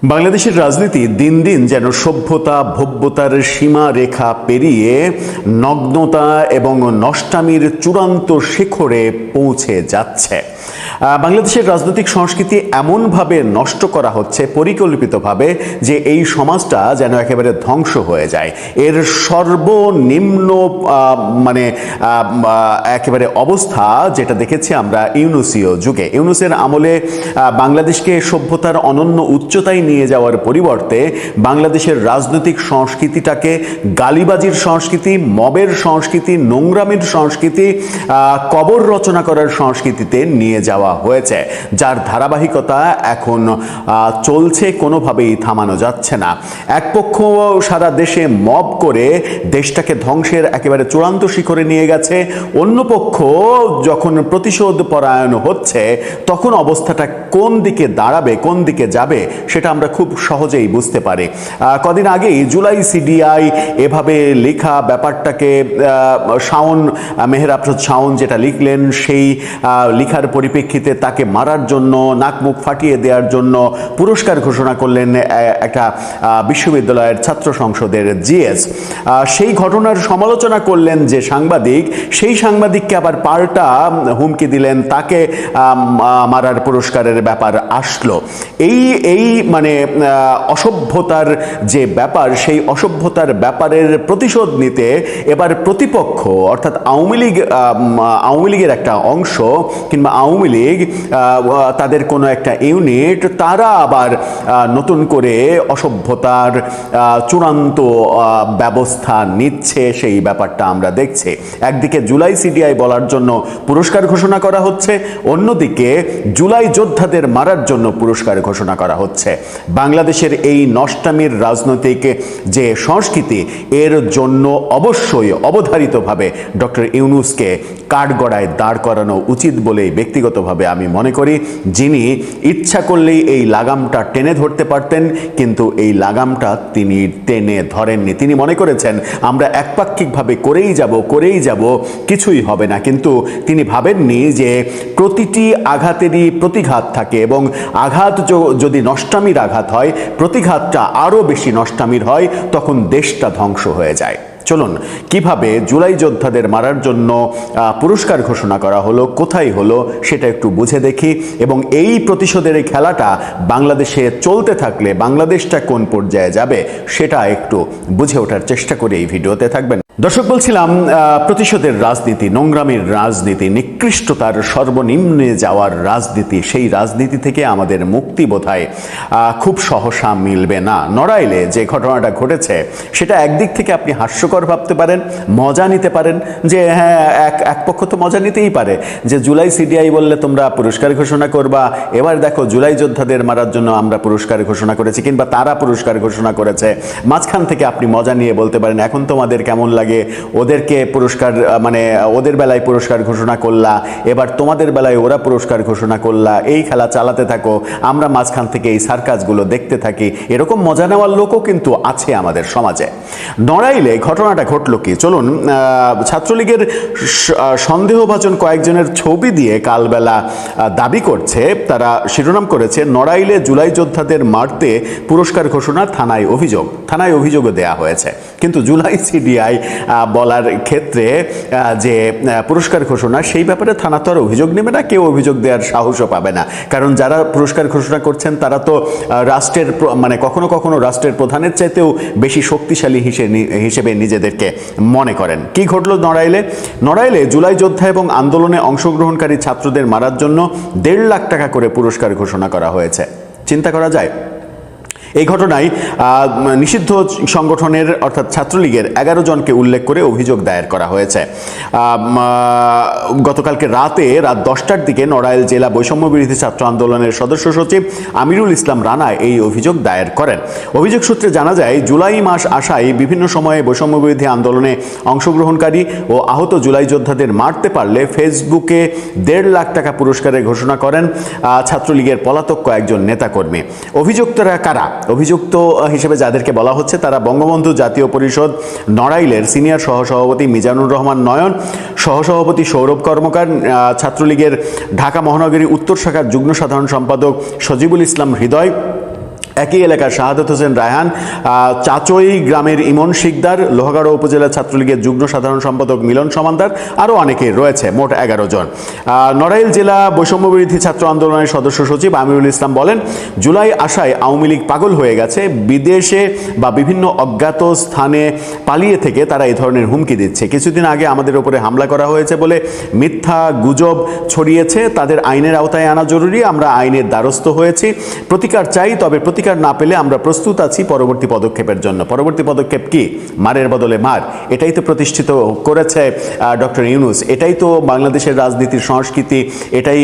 বাংলাদেশের রাজনীতি দিন দিন যেন সভ্যতা ভব্যতার সীমা রেখা পেরিয়ে নগ্নতা এবং নষ্টামির চূড়ান্ত শিখরে পৌঁছে যাচ্ছে। বাংলাদেশের রাজনৈতিক সংস্কৃতি এমনভাবে নষ্ট করা হচ্ছে পরিকল্পিতভাবে যে এই সমাজটা যেন একেবারে ধ্বংস হয়ে যায়। এর সর্বনিম্ন একেবারে অবস্থা যেটা দেখেছি আমরা ইউনূসীয় যুগে, ইউনূসের আমলে বাংলাদেশকে সভ্যতার অনন্য উচ্চতায় নিয়ে যাওয়ার পরিবর্তে বাংলাদেশের রাজনৈতিক সংস্কৃতিটাকে গালিবাজির সংস্কৃতি, মবের সংস্কৃতি, নোংরামির সংস্কৃতি, কবর রচনা করার সংস্কৃতিতে নিয়ে যাওয়া হয়েছে, যার ধারাবাহিকতা এখন চলছে, কোনোভাবেই থামানো যাচ্ছে না। এক পক্ষ সারা দেশে মব করে দেশটাকে ধ্বংসের একেবারে চূড়ান্ত শিখরে নিয়ে গেছে, অন্য পক্ষ যখন প্রতিশোধ পরায়ণ হচ্ছে তখন অবস্থাটা কোন দিকে দাঁড়াবে, কোন দিকে যাবে সেটা আমরা খুব সহজেই বুঝতে পারি। কদিন আগেই জুলাই সিডিআই এভাবে লেখা ব্যাপারটাকে মেহের আফরোজ শাওন যেটা লিখলেন, সেই লেখার পরিপ্রেক্ষিতে তাকে মারার জন্য, নাক মুখ ফাটিয়ে দেওয়ার জন্য পুরস্কার ঘোষণা করলেন একটা বিশ্ববিদ্যালয়ের ছাত্র সংসদের জিএস। সেই ঘটনার সমালোচনা করলেন যে সাংবাদিক, সেই সাংবাদিককে আবার পাল্টা হুমকি দিলেন, তাকে মারার পুরস্কারের ব্যাপার আসলো। এই অসভ্যতার যে ব্যাপার, সেই অসভ্যতার ব্যাপারের প্রতিশোধ নিতে এবার প্রতিপক্ষ অর্থাৎ আওয়ামী লীগের একটা অংশ কিংবা আওয়ামী লীগ তাদের কোনো একটা ইউনিট, তারা আবার নতুন করে অসভ্যতার চূড়ান্ত ব্যবস্থা নিচ্ছে। সেই ব্যাপারটা আমরা দেখছি। একদিকে জুলাই সিডিআই বলার জন্য পুরস্কার ঘোষণা করা হচ্ছে, অন্যদিকে জুলাই যোদ্ধাদের মারার জন্য পুরস্কার ঘোষণা করা হচ্ছে। বাংলাদেশের এই নষ্টামির রাজনৈতিক যে সংস্কৃতি, এর জন্য অবশ্যই অবধারিতভাবে ডক্টর ইউনূসকে কাঠগড়ায় দাঁড় করানো উচিত বলেই ব্যক্তিগতভাবে আমি মনে করি। যিনি ইচ্ছা করলেই এই লাগামটা টেনে ধরতে পারতেন, কিন্তু এই লাগামটা তিনি টেনে ধরেননি। তিনি মনে করেছেন আমরা একপাক্ষিকভাবে করেই যাব, কিছুই হবে না। কিন্তু তিনি ভাবেননি যে প্রতিটি আঘাতেরই প্রতিঘাত থাকে, এবং আঘাত যদি নষ্টামির আঘাত হয়, প্রতিঘাতটা আরও বেশি নষ্টামির হয়, তখন দেশটা ধ্বংস হয়ে যায়। চলুন কিভাবে জুলাই যোদ্ধাদের মারার জন্য পুরস্কার ঘোষণা করা হলো, কোথায় হলো, সেটা একটু বুঝে দেখি, এবং এই প্রতিশোধের এই খেলাটা বাংলাদেশে চলতে থাকলে বাংলাদেশটা কোন পর্যায়ে যাবে সেটা একটু বুঝে ওঠার চেষ্টা করে এই ভিডিওতে থাকবেন। দর্শক, বলছিলাম প্রতিশোধের রাজনীতি, নোংরামির রাজনীতি, নিকৃষ্টতার সর্বনিম্নে যাওয়ার রাজনীতি, সেই রাজনীতি থেকে আমাদের মুক্তি বোধহয় খুব সহসা মিলবে না। নড়াইলে যে ঘটনাটা ঘটেছে সেটা একদিক থেকে আপনি হাস্যকর ভাবতে পারেন, মজা নিতে পারেন, যে হ্যাঁ এক পক্ষ তো মজা নিতেই পারে যে জুলাই সিডিআই বললে তোমরা পুরস্কার ঘোষণা করবা, এবার দেখো জুলাই যোদ্ধাদের মারার জন্য আমরা পুরস্কার ঘোষণা করেছি কিংবা তারা পুরস্কার ঘোষণা করেছে। মাঝখান থেকে আপনি মজা নিয়ে বলতে পারেন এখন তোমাদের কেমন লাগে, ওদেরকে পুরস্কার ওদের বেলায় পুরস্কার ঘোষণা করলা, এবার তোমাদের বেলায় ওরা পুরস্কার ঘোষণা করলা, এই খেলা চালাতে থাকো, আমরা মাঝখান থেকে এই সার্কাসগুলো দেখতে থাকি। এরকম মজা নেওয়ার লোকও কিন্তু আছে আমাদের সমাজে। নড়াইলে ঘটনাটা ঘটল কি, চলুন। ছাত্রলীগের সন্দেহভাজন কয়েকজনের ছবি দিয়ে কালবেলা দাবি করছে, তারা শিরোনাম করেছে নড়াইলে জুলাই যোদ্ধাদের মারতে পুরস্কার ঘোষণা, থানায় অভিযোগও দেয়া হয়েছে। কিন্তু জুলাই সিডিআই বলার ক্ষেত্রে যে পুরস্কার ঘোষণা, সেই ব্যাপারে থানা তো আর অভিযোগ নেবে না, কেউ অভিযোগ দেওয়ার সাহসও পাবে না। কারণ যারা পুরস্কার ঘোষণা করছেন তারা তো রাষ্ট্রের কখনো কখনো রাষ্ট্রের প্রধানের চাইতেও বেশি শক্তিশালী হিসেবে নিজেদেরকে মনে করেন। কি ঘটল নড়াইলে জুলাই যোদ্ধা এবং আন্দোলনে অংশগ্রহণকারী ছাত্রদের মারার জন্য 1.5 লাখ টাকা করে পুরস্কার ঘোষণা করা হয়েছে। চিন্তা করা যায়। এই ঘটনায় নিষিদ্ধ সংগঠনের অর্থাৎ ছাত্রলীগের 11 জনকে উল্লেখ করে অভিযোগ দায়ের করা হয়েছে। গতকালকে রাত 10টার দিকে নড়াইল জেলা বৈষম্য বিরোধী ছাত্র আন্দোলনের সদস্য সচিব আমিরুল ইসলাম রানা এই অভিযোগ দায়ের করেন। অভিযোগ সূত্রে জানা যায়, জুলাই মাস আসায় বিভিন্ন সময়ে বৈষম্য বিরোধী আন্দোলনে অংশগ্রহণকারী ও আহত জুলাই যোদ্ধাদের মারতে পারলে ফেসবুকে 1.5 লাখ টাকা পুরস্কারের ঘোষণা করেন ছাত্রলীগের পলাতক কয়েকজন নেতাকর্মী। অভিযুক্তরা কারা? অভিযুক্ত হিসেবে যাদেরকে বলা হচ্ছে তারা বঙ্গবন্ধু জাতীয় পরিষদ নড়াইলের সিনিয়র সহসভাপতি মিজানুর রহমান নয়ন, সহসভাপতি সৌরভ কর্মকার, ছাত্রলীগের ঢাকা মহানগরী উত্তর শাখার যুগ্ম সাধারণ সম্পাদক সজিবুল ইসলাম হৃদয়, একই এলাকার শাহাদাত হোসেন রায়হান, চাচই গ্রামের ইমন শিকদার, লোহাগাড়া উপজেলা ছাত্রলীগের যুগ্ম সাধারণ সম্পাদক মিলন সমান্দার, আরও অনেকে রয়েছে, মোট 11 জন। নড়াইল জেলা বৈষম্য বিরোধী ছাত্র আন্দোলনের সদস্য সচিব আমিরুল ইসলাম বলেন, জুলাই আশায় আওয়ামী লীগ পাগল হয়ে গেছে, বিদেশে বা বিভিন্ন অজ্ঞাত স্থানে পালিয়ে থেকে তারা এই ধরনের হুমকি দিচ্ছে। কিছুদিন আগে আমাদের উপরে হামলা করা হয়েছে বলে মিথ্যা গুজব ছড়িয়েছে, তাদের আইনের আওতায় আনা জরুরি। আমরা আইনের দ্বারস্থ হয়েছি, প্রতিকার চাই, তবে প্রতিকার না পেলে আমরা প্রস্তুত আছি পরবর্তী পদক্ষেপের জন্য। পরবর্তী পদক্ষেপ কি? মারের বদলে মার। এটাই তো প্রতিষ্ঠিত করেছে ডক্টর ইউনূস, এটাই তো বাংলাদেশের রাজনীতির সংস্কৃতি, এটাই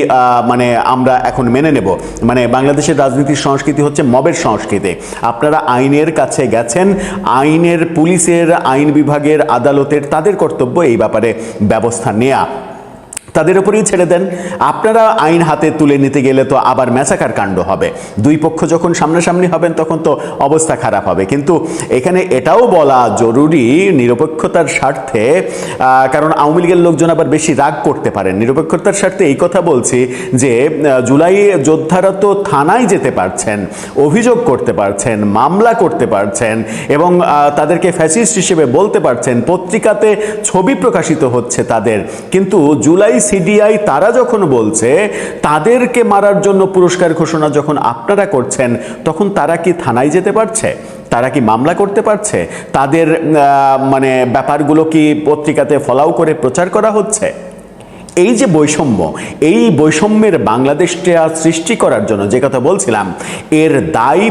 মানে আমরা এখন মেনে নেব। মানে বাংলাদেশের রাজনীতির সংস্কৃতি হচ্ছে মবের সংস্কৃতি। আপনারা আইনের কাছে গেছেন, আইনের, পুলিশের, আইন বিভাগের, আদালতের, তাদের কর্তব্য এই ব্যাপারে ব্যবস্থা নেওয়া, তাদের উপরেই ছেড়ে দেন। আপনারা আইন হাতে তুলে নিতে গেলে তো আবার ম্যাসাকার কাণ্ড হবে। দুই পক্ষ যখন সামনাসামনি হবেন তখন তো অবস্থা খারাপ হবে। কিন্তু এখানে এটাও বলা জরুরি নিরপেক্ষতার স্বার্থে, কারণ আওয়ামী লীগের লোকজন আবার বেশি রাগ করতে পারেন। নিরপেক্ষতার স্বার্থে এই কথা বলছি যে জুলাই যোদ্ধারা তো থানায় যেতে পারছেন, অভিযোগ করতে পারছেন, মামলা করতে পারছেন এবং তাদেরকে ফ্যাসিস্ট হিসেবে বলতে পারছেন, পত্রিকাতে ছবি প্রকাশিত হচ্ছে তাদের। কিন্তু জুলাই সিডিআই তারা যখন বলছে তাদেরকে মারার জন্য পুরস্কার ঘোষণা যখন আপনারা করছেন, তখন তারা কি থানায় যেতে পারছে? তারা কি মামলা করতে পারছে? তাদের মানে ব্যাপারগুলো কি পত্রিকাতে ফলাও করে প্রচার করা হচ্ছে? এই যে বৈষম্য, এই বৈষম্যের বাংলাদেশটা সৃষ্টি করার জন্য যে কথা বলছিলাম, এর দায়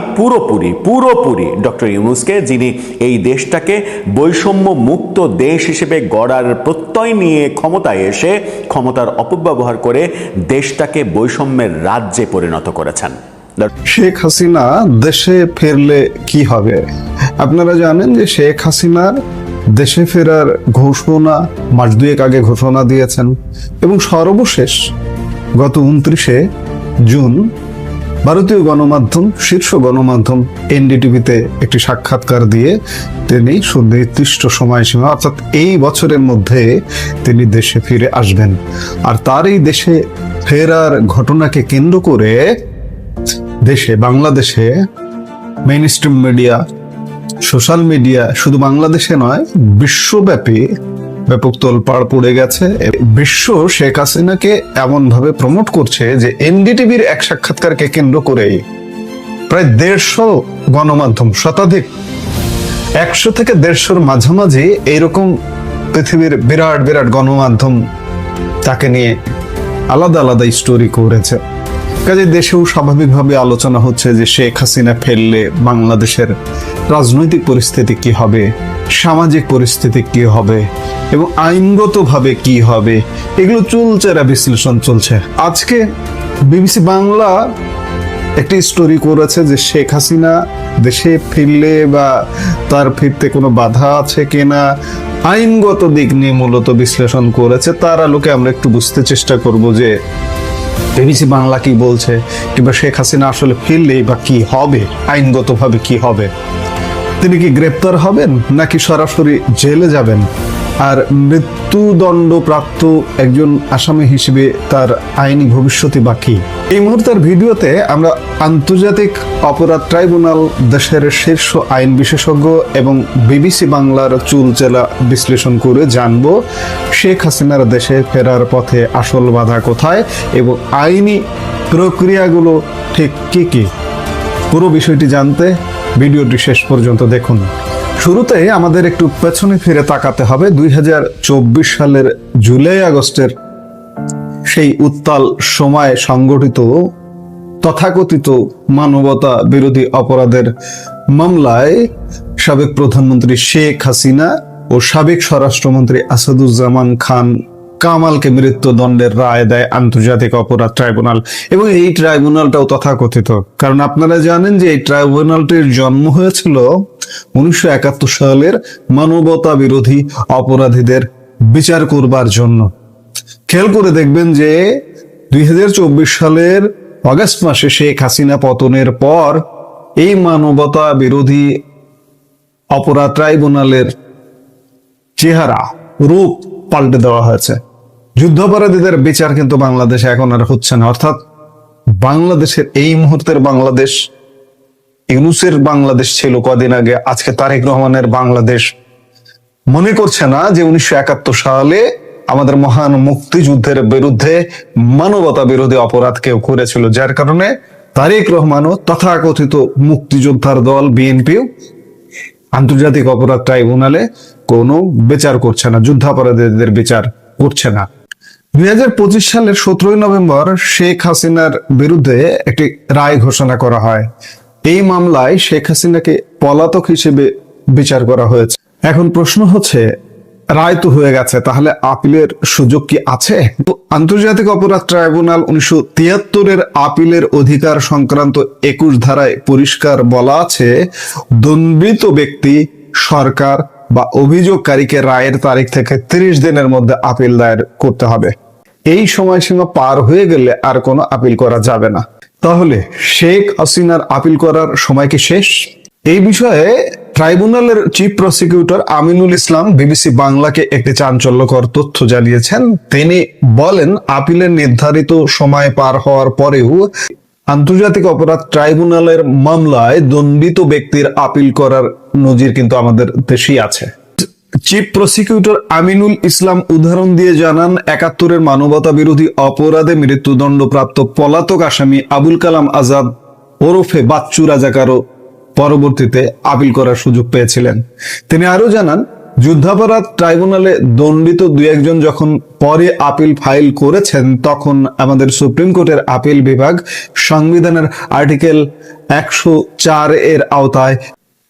পুরোপুরি ডক্টর ইউনূসকে, যিনি এই দেশটাকে বৈষম্য মুক্ত দেশ হিসেবে গড়ার প্রত্যয় নিয়ে ক্ষমতায় এসে ক্ষমতার অপব্যবহার করে দেশটাকে বৈষম্যের রাজ্যে পরিণত করেছেন। শেখ হাসিনা দেশে ফিরলে কি হবে? আপনারা জানেন যে শেখ হাসিনার দেশে ফেরার ঘোষণা মাস দুয়েক আগে ঘোষণা দিয়েছেন এবং সর্বশেষ গত 29শে জুন ভারতীয় গণমাধ্যম, শীর্ষ গণমাধ্যম এনডিটিভিতে একটি সাক্ষাৎকার দিয়ে তিনি সুনির্দিষ্ট সময়সীমা অর্থাৎ এই বছরের মধ্যে তিনি দেশে ফিরে আসবেন। আর তার এই দেশে ফেরার ঘটনাকে কেন্দ্র করে বাংলাদেশে মেইনস্ট্রিম মিডিয়া, সোশ্যাল মিডিয়া, শুধু বাংলাদেশে নয় বিশ্বব্যাপী ব্যাপক তোলপাড় পড়ে গেছে। বিশ্ব শেখ হাসিনাকে এমন ভাবে প্রমোট করছে যে এনডিটিভির এক সাক্ষাৎকারকে কেন্দ্র করে প্রায় 150 গণমাধ্যম, শতাধিক 100 থেকে 150-র মাঝামাঝি এইরকম পৃথিবীর বিরাট বিরাট গণমাধ্যম তাকে নিয়ে আলাদা আলাদা স্টোরি করেছে। কাজে দেশেও স্বাভাবিকভাবে আলোচনা হচ্ছে যে শেখ হাসিনা ফেললে বাংলাদেশের রাজনৈতিক পরিস্থিতি কি হবে, সামাজিক পরিস্থিতি কি হবে এবং আইনগতভাবে কি হবে, এগুলো চুলচেরা বিশ্লেষণ চলছে। আজকে বিবিসি বাংলা একটি স্টোরি করেছে যে শেখ হাসিনা দেশে ফিরলে বা তার ফিরতে কোনো বাধা আছে কিনা, আইনগত দিক নিয়ে মূলত বিশ্লেষণ করেছে। তার আলোকে আমরা একটু বুঝতে চেষ্টা করব যে বিবিসি বাংলা কি বলছে, কিংবা শেখ হাসিনা আসলে ফিরলেই বা কি হবে, আইনগতভাবে কি হবে। তিনি কি গ্রেপ্তার হবেন নাকি সরাসরি জেলে যাবেন? আর মৃত্যুদণ্ডপ্রাপ্ত একজন আসামি হিসেবে তার আইনি ভবিষ্যৎই বা কি? এই মুহূর্তের ভিডিওতে আমরা আন্তর্জাতিক অপরাধ ট্রাইব্যুনাল, দেশের শীর্ষ আইন বিশেষজ্ঞ এবং বিবিসি বাংলার চুলচেলা বিশ্লেষণ করে জানবো শেখ হাসিনার দেশে ফেরার পথে আসল বাধা কোথায় এবং আইনি প্রক্রিয়াগুলো ঠিক কি কি। পুরো বিষয়টি জানতে ভিডিওটি শেষ পর্যন্ত দেখুন। শুরুতে আমাদের একটু পেছনে ফিরে তাকাতে হবে 2024 সালের জুলাই আগস্টের সেই উত্তাল সময় সংগঠিত তথাকথিত মানবতা বিরোধী অপরাধের মামলায় সাবেক প্রধানমন্ত্রী শেখ হাসিনা ও সাবেক স্বরাষ্ট্রমন্ত্রী আসাদুজ্জামান খান কামালকে মৃত্যুদণ্ডের রায় দেয় আন্তর্জাতিক অপরাধ ট্রাইব্যুনাল। এবং এই ট্রাইব্যুনালটাও তথাকথিত, কারণ আপনারা জানেন যে এই ট্রাইব্যুনালটির জন্ম হয়েছিল 1971 সালের মানবতা বিরোধী অপরাধীদের বিচার করবার জন্য। খেয়াল করে দেখবেন যে 2024 সালের অগাস্ট মাসে শেখ হাসিনা পতনের পর এই মানবতা বিরোধী অপরাধ ট্রাইব্যুনালের চেহারা, রূপ পাল্টে দেওয়া হয়েছে। যুদ্ধাপরাধীদের বিচার কিন্তু বাংলাদেশে এখন আর হচ্ছে না। অর্থাৎ বাংলাদেশের এই মুহূর্তের বাংলাদেশ ইউনূসের বাংলাদেশ ছিল কদিন আগে, আজকে তারেক রহমানের বাংলাদেশ মনে করছে না যে 1971 সালে আমাদের মহান মুক্তিযুদ্ধের বিরুদ্ধে মানবতা বিরোধী অপরাধ কেউ করেছিল, যার কারণে তারেক রহমানও তথাকথিত মুক্তিযোদ্ধার দল বিএনপিও আন্তর্জাতিক অপরাধ ট্রাইব্যুনালে কোনো বিচার করছে না, যুদ্ধাপরাধীদের বিচার করছে না। 2025 সালের 17 নভেম্বর শেখ হাসিনার বিরুদ্ধে একটি রায় ঘোষণা করা হয়। এই মামলায় শেখ হাসিনাকে পলাতক হিসেবে বিচার করা হয়েছে। এখন প্রশ্ন হচ্ছে, রায় তো হয়ে গেছে, তাহলে আপিলের সুযোগ কি আছে? আন্তর্জাতিক অপরাধ ট্রাইব্যুনাল 1973 আপিলের অধিকার সংক্রান্ত 21 ধারায় পরিষ্কার বলা আছে, দণ্ডিত ব্যক্তি, সরকার বা অভিযোগকারীকে রায়ের তারিখ থেকে 30 দিনের মধ্যে আপিল দায়ের করতে হবে। এই সময়সীমা পার হয়ে গেলে আর কোনো আপিল করা যাবে না। তাহলে শেখ হাসিনার আপিল করার সময় কি শেষ? এই বিষয়ে ট্রাইব্যুনালের chief prosecutor Aminul Islam BBC বাংলাকে একটি চাঞ্চল্যকর তথ্য জানিয়েছেন। তিনি বলেন, আপিলের নির্ধারিত সময় পার হওয়ার পরেও আন্তর্জাতিক অপরাধ ট্রাইব্যুনালের মামলায় দণ্ডিত ব্যক্তির আপিল করার নজির কিন্তু আমাদের দেশেই আছে। চিফ প্রসিকিউটর আমিনুল ইসলাম উদাহরণ দিয়ে জানান, 71-এর মানবতা বিরোধী অপরাধে মৃত্যুদণ্ডপ্রাপ্ত পলাতক আসামি আবুল কালাম আজাদ ওরফে বাচ্চু রাজাকারও পরবর্তীতে আপিল করার সুযোগ পেয়েছিলেন। তিনি আরো জানান, যুদ্ধাপরাধ ট্রাইব্যুনালে দণ্ডিত 2-1 যখন পরে আপিল ফাইল করেছেন, তখন আমাদের সুপ্রিম কোর্টের আপিল বিভাগ সংবিধানের আর্টিকেল 104 এর আওতায়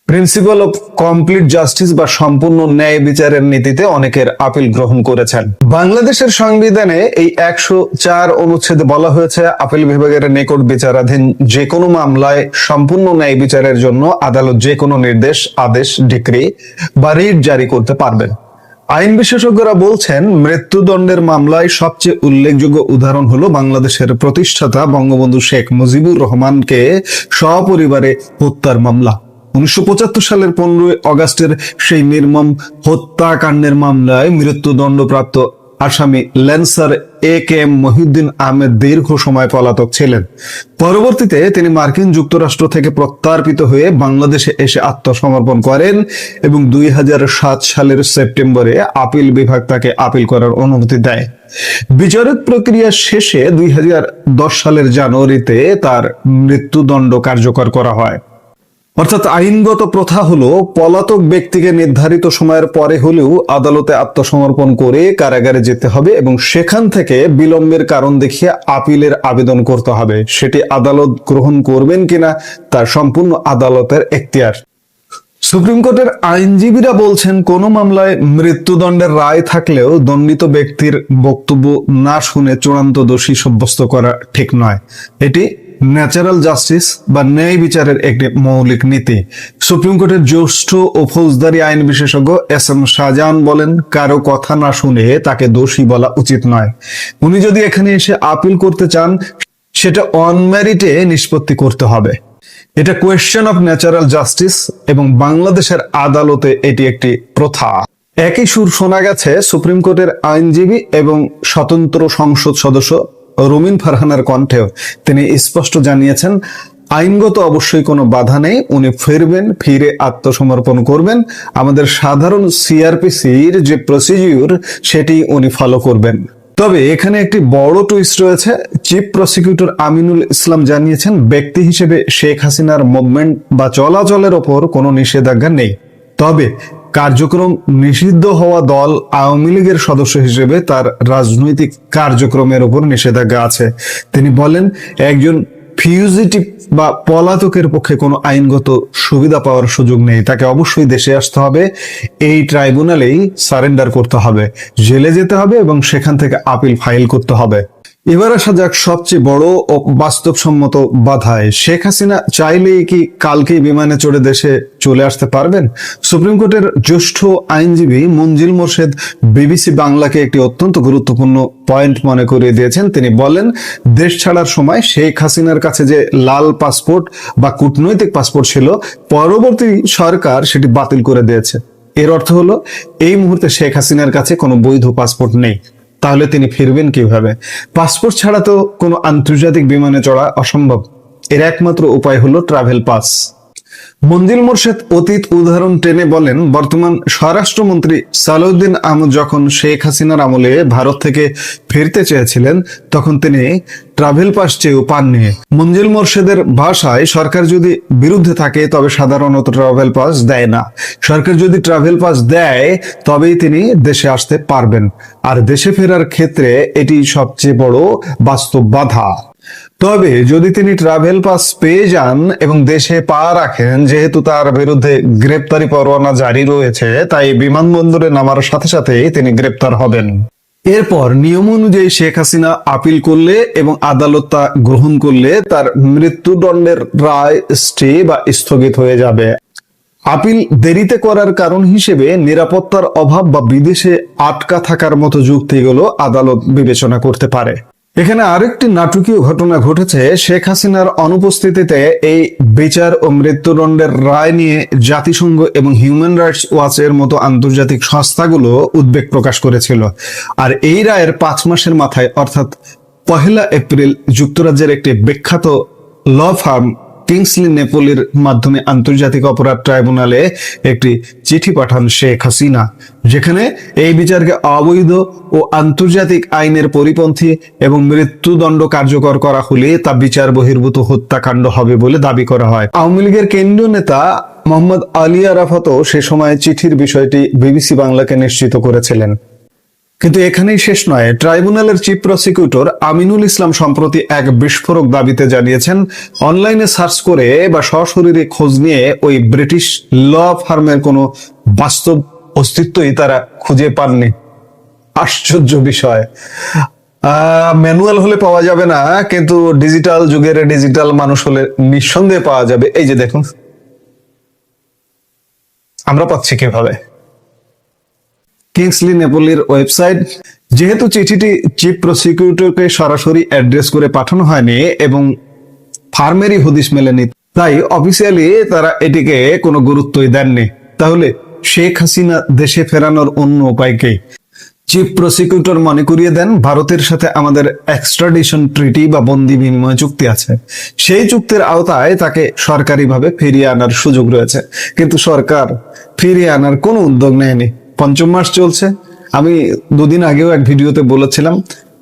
প্রিন্সিপাল অফ কমপ্লিট জাস্টিস বা সম্পূর্ণ ন্যায় বিচারের নীতিতে অনেকের আপিল গ্রহণ করেছেন। বাংলাদেশের সংবিধানে এই 104 অনুচ্ছেদে বলা হয়েছে, আপিল বিভাগের নিকট বিচারাধীন যে কোনো মামলায় সম্পূর্ণ ন্যায় বিচারের জন্য আদালত যে কোনো নির্দেশ, আদেশ, ডিক্রি বা রিট জারি করতে পারবেন। আইন বিশেষজ্ঞরা বলছেন, মৃত্যুদণ্ডের মামলায় সবচেয়ে উল্লেখযোগ্য উদাহরণ হলো বাংলাদেশের প্রতিষ্ঠাতা বঙ্গবন্ধু শেখ মুজিবুর রহমানকে সপরিবারে হত্যার মামলা। 1975 সালের 15 আগস্টের সেই নির্মম হত্যাকাণ্ডের মামলায় মৃত্যুদণ্ডপ্রাপ্ত আসামি ল্যান্সার A.K.M. মহিউদ্দিন আহমেদ দীর্ঘ সময় পলাতক ছিলেন। পরবর্তীতে তিনি মার্কিন যুক্তরাষ্ট্র থেকে প্রত্যার্পিত হয়ে বাংলাদেশে এসে আত্মসমর্পণ করেন এবং 2007 সালের সেপ্টেম্বরে আপিল বিভাগ তাকে আপিল করার অনুমতি দেয়। বিচারিক প্রক্রিয়া শেষে 2010 সালের জানুয়ারিতে তার মৃত্যুদণ্ড কার্যকর করা হয়। অর্থাৎ আইনগত প্রথা হলো, পলাতক ব্যক্তিকে নির্ধারিত সময়ের পরে হলেও আদালতে আত্মসমর্পণ করে কারাগারে যেতে হবে এবং সেখান থেকে বিলম্বের কারণ দেখিয়ে আপিলের আবেদন করতে হবে। সেটি আদালত গ্রহণ করবেন কিনা তার সম্পূর্ণ আদালতের এখতিয়ার। সুপ্রিম কোর্টের আইনজীবীরা বলছেন, কোন মামলায় মৃত্যুদণ্ডের রায় থাকলেও দণ্ডিত ব্যক্তির বক্তব্য না শুনে চূড়ান্ত দোষী সাব্যস্ত করা ঠিক নয়। এটি ন্যাচারাল জাস্টিস বা ন্যায় বিচারের একটি মৌলিক নীতি। সুপ্রিম কোর্টের জ্যেষ্ঠ ও ফৌজদারি আইন বিশেষজ্ঞ SM শাহজাহান বলেন, কারো কথা না শুনে তাকে দোষী বলা উচিত নয়। উনি যদি এখানে এসে আপিল করতে চান, সেটা অন মেরিটে নিষ্পত্তি করতে হবে। এটা কোয়েশ্চেন অফ ন্যাচারাল জাস্টিস এবং বাংলাদেশের আদালতে এটি একটি প্রথা। একই সুর শোনা গেছে সুপ্রিম কোর্টের আইনজীবী এবং স্বতন্ত্র সংসদ সদস্য রুমিন ফারহানার কণ্ঠেও। তিনি স্পষ্ট জানিয়েছেন, আইনগত অবশ্যই কোনো বাধা নেই, উনি ফিরবেন, ফিরে আত্মসমর্পণ করবেন। আমাদের সাধারণ CRPCর যে প্রসিডিউর সেটি উনি ফলো করবেন। তবে এখানে একটি বড় টুইস্ট রয়েছে। চিফ প্রসিকিউটর আমিনুল ইসলাম জানিয়েছেন, ব্যক্তি হিসেবে শেখ হাসিনার মুভমেন্ট বা চলাচলের ওপর কোনো নিষেধাজ্ঞা নেই। তবে কার্যক্রম নিষিদ্ধ হওয়া দল আওয়ামী লীগের সদস্য হিসেবে তার রাজনৈতিক কার্যক্রমের উপর নিষেধাজ্ঞা আছে। তিনি বলেন, একজন ফিউজিটিভ বা পলাতকের পক্ষে কোনো আইনগত সুবিধা পাওয়ার সুযোগ নেই। তাকে অবশ্যই দেশে আসতে হবে, এই ট্রাইব্যুনালেই সারেন্ডার করতে হবে, জেলে যেতে হবে এবং সেখান থেকে আপিল ফাইল করতে হবে। এবার আসা যাক সবচেয়ে বড় ও বাস্তবসম্মত বাধায়। শেখ হাসিনা চাইলেই কি কালকেই বিমানে চড়ে দেশে চলে আসতে পারবেন? সুপ্রিম কোর্টের জ্যেষ্ঠ আইনজীবী মঞ্জিল মোর্শেদ বিবিসি বাংলাকে একটি অত্যন্ত গুরুত্বপূর্ণ পয়েন্ট মনে করিয়ে দিয়েছেন। তিনি বলেন, দেশ ছাড়ার সময় শেখ হাসিনার কাছে যে লাল পাসপোর্ট বা কূটনৈতিক পাসপোর্ট ছিল, পরবর্তী সরকার সেটি বাতিল করে দিয়েছে। এর অর্থ হলো, এই মুহূর্তে শেখ হাসিনার কাছে কোনো বৈধ পাসপোর্ট নেই। তাহলে তিনি ফিরবেন কিভাবে? পাসপোর্ট ছাড়া তো কোনো আন্তর্জাতিক বিমানে চড়া অসম্ভব। এর একমাত্র উপায় হলো ট্রাভেল পাস। মঞ্জিল মোরশেদ অতীত উদাহরণ টেনে বলেন, বর্তমান স্বরাষ্ট্রমন্ত্রী সালাউদ্দিন আহমদ যখন শেখ হাসিনার আমলে ভারত থেকে ফিরতে চেয়েছিলেন তখন তিনি ট্রাভেল পাস চেয়েও পাননি। মঞ্জিল মোরশেদের ভাষায়, সরকার যদি বিরুদ্ধে থাকে তবে সাধারণত ট্রাভেল পাস দেয় না, সরকার যদি ট্রাভেল পাস দেয় তবেই তিনি দেশে আসতে পারবেন, আর দেশে ফেরার ক্ষেত্রে এটি সবচেয়ে বড় বাস্তব বাধা। তবে যদি তিনি ট্রাভেল পাস পেয়ে যান এবং দেশে পা রাখেন, যেহেতু তার বিরুদ্ধে গ্রেপ্তারি পরোয়ানা জারি রয়েছে, তাই বিমানবন্দরে নামার সাথে সাথে তিনি গ্রেপ্তার হবেন। এরপর নিয়ম অনুযায়ী শেখ হাসিনা আপিল করলে এবং আদালত তা গ্রহণ করলে তার মৃত্যুদণ্ডের রায় স্টে বা স্থগিত হয়ে যাবে। আপিল দেরিতে করার কারণ হিসেবে নিরাপত্তার অভাব বা বিদেশে আটকা থাকার মতো যুক্তিগুলো আদালত বিবেচনা করতে পারে। এখানে আরেকটি নাটকীয় ঘটনা ঘটেছে। শেখ হাসিনার অনুপস্থিতিতে এই বিচার ও মৃত্যুদণ্ডের রায় নিয়ে জাতিসংঘ এবং হিউম্যান রাইটস ওয়াচের মতো আন্তর্জাতিক সংস্থাগুলো উদ্বেগ প্রকাশ করেছিল। আর এই রায়ের 5 মাসের মাথায়, অর্থাৎ 1 এপ্রিল, যুক্তরাজ্যের একটি বিখ্যাত ল ফার্ম কিংসলি নেপোলির মাধ্যমে আন্তর্জাতিক অপরাধ ট্রাইব্যুনালে একটি চিঠি পাঠান শেখ হাসিনা, যেখানে এই বিচারকে অবৈধ ও আন্তর্জাতিক আইনের পরিপন্থী এবং মৃত্যুদণ্ড কার্যকর করা হলে তা বিচার বহির্ভূত হত্যাকাণ্ড হবে বলে দাবি করা হয়। আওয়ামী লীগের কেন্দ্রীয় নেতা মোহাম্মদ আলী আরাফাতও সে সময় চিঠির বিষয়টি বিবিসি বাংলাকে নিশ্চিত করেছিলেন। কিন্তু এখানেই শেষ নয়। ট্রাইব্যুনালের চিফ প্রসিকিউটর আমিনুল ইসলাম সম্প্রতি এক বিস্ফোরক দাবিতে জানিয়েছেন, অনলাইনে সার্চ করে বা সশরীরে খোঁজ নিয়ে ওই ব্রিটিশ ল ফার্মের কোনো বাস্তব অস্তিত্বই তারা খুঁজে পাননি। আশ্চর্য বিষয়। ম্যানুয়াল হলে পাওয়া যাবে না, কিন্তু ডিজিটাল যুগের ডিজিটাল মানুষ হলে নিঃসন্দেহে পাওয়া যাবে। এই যে দেখুন, আমরা পাচ্ছি কিভাবে? কিংসলি নেপোলির ওয়েবসাইট। যেহেতু চিঠিটি চিফ প্রসিকিউটরকে সরাসরি অ্যাড্রেস করে পাঠানো হয়নি এবং ফার্মেরই হদিশ মেলেনি, তাই অফিসিয়ালি তারা এটিকে কোনো গুরুত্বই দেননি। তাহলে শেখ হাসিনা দেশে ফেরানোর অন্য উপায় কি? চিফ প্রসিকিউটর মনে করিয়ে দেন, ভারতের সাথে আমাদের এক্সট্রাডিশন ট্রিটি বা বন্দি বিনিময় চুক্তি আছে। সেই চুক্তির আওতায় তাকে সরকারিভাবে ফিরিয়ে আনার সুযোগ রয়েছে, কিন্তু সরকার ফিরিয়ে আনার কোনো উদ্যোগ নেয়নি। 5ম মাস চলছে। আমি 2 দিন আগেও এক ভিডিওতে বলেছিলাম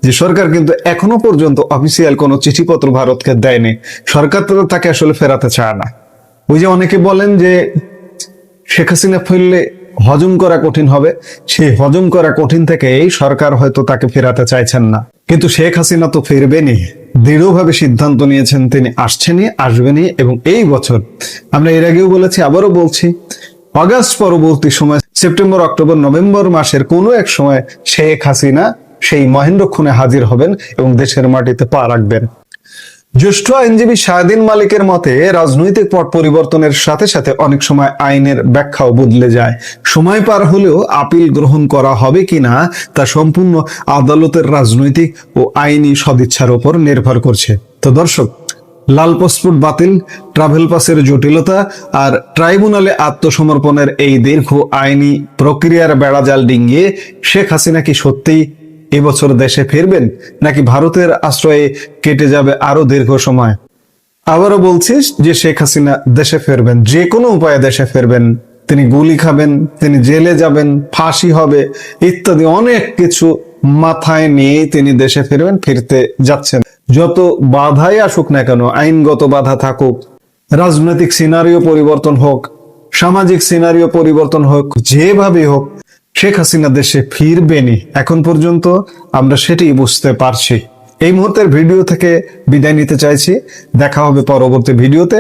যে সরকার কিন্তু এখনো পর্যন্ত অফিসিয়াল কোনো চিঠিপত্র ভারতকে দেয়নি। সরকার তো তাকে আসলে ফেরাতে চায় না। ওই যে অনেকে বলেন যে শেখ হাসিনা ফিরলে হজম করা কঠিন হবে, সেই হজম করা কঠিন থেকে এই সরকার হয়তো তাকে ফেরাতে চাইছেন না। কিন্তু শেখ হাসিনা তো ফিরবেনই, দৃঢ়ভাবে সিদ্ধান্ত নিয়েছেন তিনি আসছেনই, আসবেনই। এবং এই বছর, আমরা এর আগেও বলেছি, আবারও বলছি, অগাস্ট পরবর্তী সময় সেপ্টেম্বর, অক্টোবর, নভেম্বর মাসের কোনো এক সময় শেখ হাসিনা সেই মহেন্দ্রক্ষণে হাজির হবেন এবং দেশের মাটিতে পা রাখবেন। জ্যেষ্ঠ আইনজীবী শাহদিন মালিকের মতে, রাজনৈতিক পট পরিবর্তনের সাথে সাথে অনেক সময় আইনের ব্যাখ্যাও বদলে যায়। সময় পার হলেও আপিল গ্রহণ করা হবে কিনা তা সম্পূর্ণ আদালতের রাজনৈতিক ও আইনি সদিচ্ছার উপর নির্ভর করছে। তো দর্শক, লাল পাসপোর্ট বাতিল, ট্রাভেল পাসের জটিলতা আর ট্রাইব্যুনালে আত্মসমর্পণের এই দীর্ঘ আইনি প্রক্রিয়ার বেড়াজাল ডিঙ্গিয়ে শেখ হাসিনা কি সত্যিই এবছর দেশে ফিরবেন, নাকি ভারতের আশ্রয়ে কেটে যাবে আরো দীর্ঘ সময়? আবারও বলছি যে শেখ হাসিনা দেশে ফিরবেন, যে কোনো উপায়ে দেশে ফিরবেন। তিনি গুলি খাবেন, তিনি জেলে যাবেন, ফাঁসি হবে, ইত্যাদি অনেক কিছু মাথায় নিয়ে তিনি দেশে ফিরবেন, ফিরতে যাচ্ছেন। যত বাধাই আসুক না কেন, আইনগত বাধা থাকুক, রাজনৈতিক সিনারিও পরিবর্তন হোক, সামাজিক সিনারিও পরিবর্তন হোক, যেভাবে হোক, শেখ হাসিনা দেশে ফিরবেনই। এখন পর্যন্ত আমরা সেটাই বুঝতে পারছি। এই মুহূর্তের ভিডিও থেকে বিদায় নিতে চাইছি। দেখা হবে পরবর্তী ভিডিওতে।